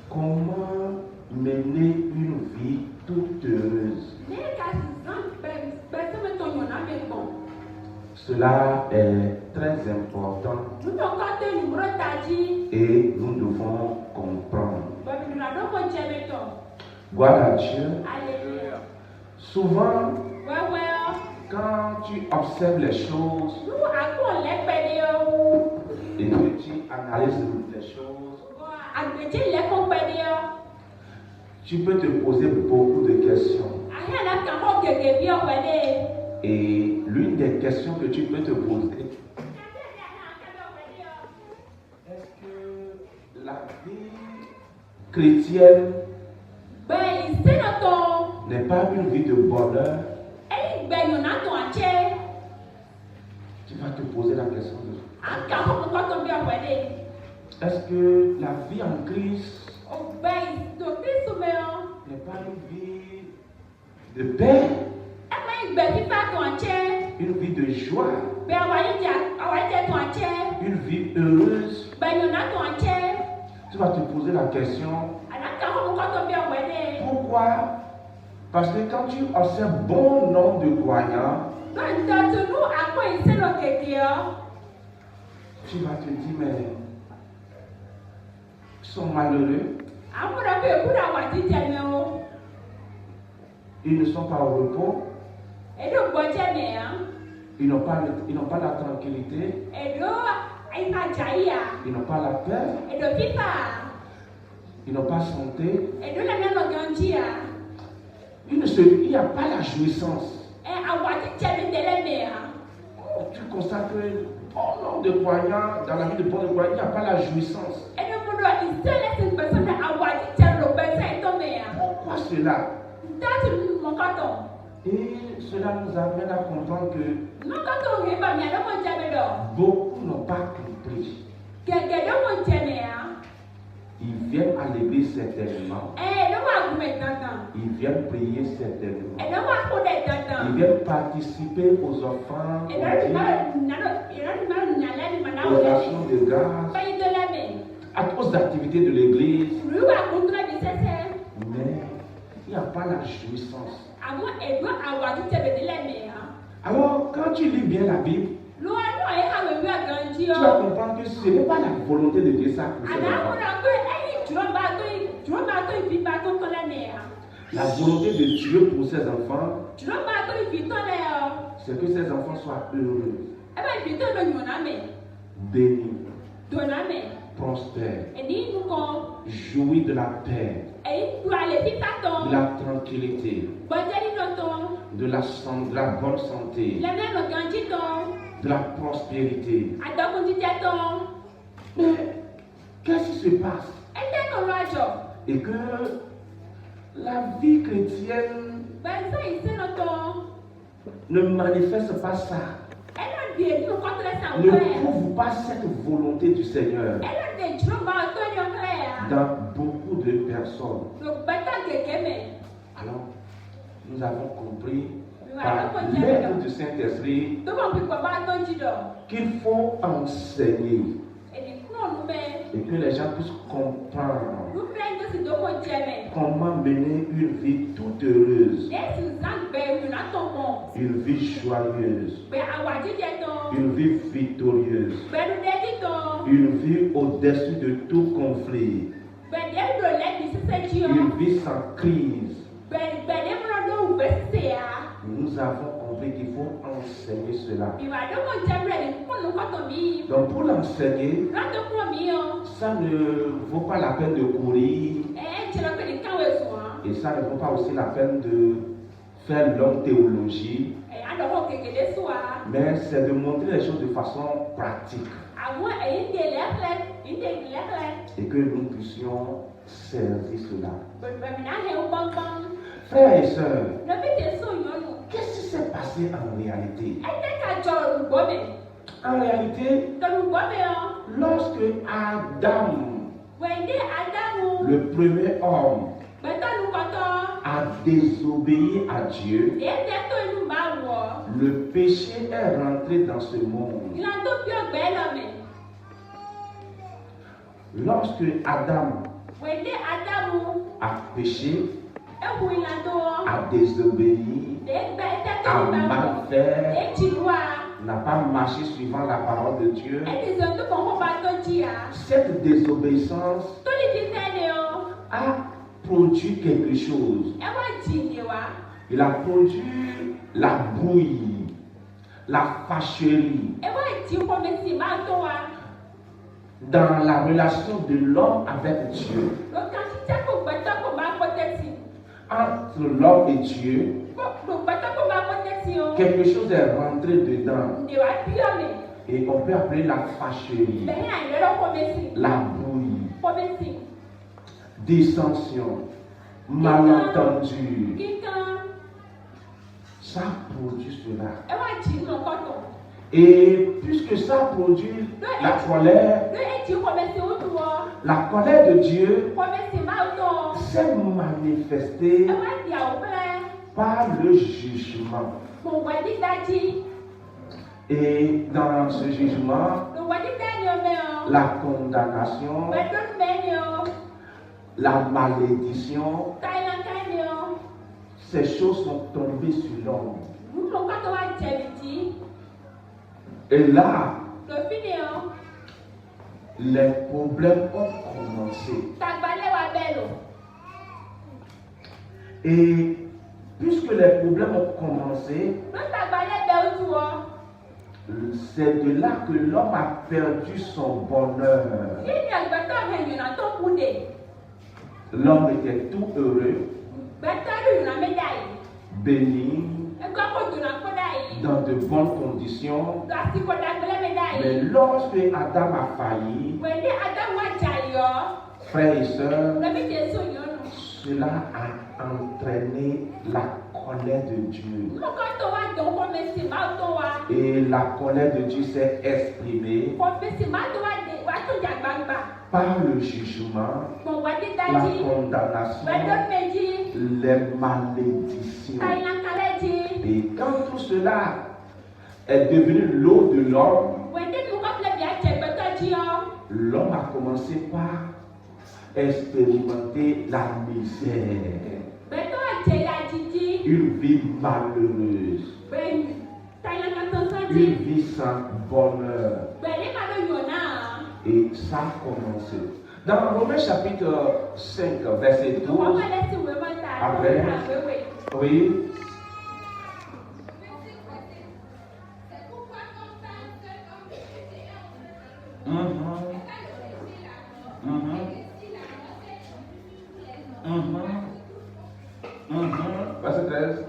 Comment mener une vie toute heureuse? Cela est très important et nous devons comprendre. Gloire à Dieu. Souvent, quand tu observes les choses et que tu analyses les choses, tu peux te poser beaucoup de questions. Et l'une des questions que tu peux te poser, est-ce que la vie chrétienne n'est pas une vie de bonheur? Tu vas te poser la question de est-ce que la vie en Christ n'est pas une vie de paix, une vie de joie, une vie heureuse? Tu vas te poser la question, pourquoi? Parce que quand tu observes bon nombre de croyants, tu vas te dire, mais ils sont malheureux. Ils ne sont pas au repos. Ils n'ont pas la tranquillité. Ils n'ont pas la paix. Ils n'ont pas santé. Il n'y a pas la jouissance. Tu constates que bon nombre de croyants, dans la vie de bon croyants, il n'y a pas la jouissance. Pourquoi cela? Et cela nous amène à comprendre que beaucoup n'ont pas compris. Ils viennent à l'église certainement. Ils viennent prier certainement. Ils viennent participer aux offrandes, aux actions de grâce, aux activités de l'église. Mais il n'y a pas la jouissance. Alors, quand tu lis bien la Bible, tu vas comprendre que ce n'est pas la volonté de Dieu ça pour ces enfants. La volonté de Dieu pour ses enfants, c'est que ses enfants soient heureux, bénis, prospères, jouir de la paix, de la tranquillité, de la bonne santé, de la prospérité. Mais qu'est-ce qui se passe? Et que la vie chrétienne ne manifeste pas ça, ne prouve pas cette volonté du Seigneur dans beaucoup de personnes. Alors, nous avons compris par l'œuvre du Saint-Esprit qu'il faut enseigner et que les gens puissent comprendre comment mener une vie toute heureuse, une vie joyeuse, une vie victorieuse, une vie au-dessus de tout conflit, une vie sans crise. Nous avons compris qu'il faut enseigner cela. Donc pour l'enseigner, ça ne vaut pas la peine de courir. Et ça ne vaut pas aussi la peine de faire une longue théologie. Mais c'est de montrer les choses de façon pratique. Et que nous puissions servir cela. Frères et sœurs, qu'est-ce qui s'est passé en réalité? En réalité, lorsque Adam, le premier homme, a désobéi à Dieu, le péché est rentré dans ce monde. Lorsque Adam a péché, a désobéi, a mal fait, n'a pas marché suivant la parole de Dieu. Cette désobéissance a produit quelque chose. Il a produit la brouille, la fâcherie dans la relation de l'homme avec Dieu. Entre l'homme et Dieu, quelque chose est rentré dedans. Et on peut appeler la fâcherie, la brouille, dissension, malentendu. Ça produit cela. Et puisque ça produit la colère de Dieu s'est manifestée par le jugement. Et dans ce jugement, la condamnation, la malédiction, ces choses sont tombées sur l'homme. Et là, les problèmes ont commencé. Et puisque les problèmes ont commencé, c'est de là que l'homme a perdu son bonheur. L'homme était tout heureux, béni, dans de bonnes conditions. Mais lorsque Adam a failli, frères et sœurs, cela a entraîné la colère de Dieu. Et la colère de Dieu s'est exprimée par le jugement, la condamnation, les malédictions. Et quand tout cela est devenu l'eau de l'homme, l'homme a commencé par expérimenter la misère, une vie malheureuse, une vie sans bonheur. Et ça a commencé. Dans Romains chapitre 5, verset 12, après, oui. Verset 13.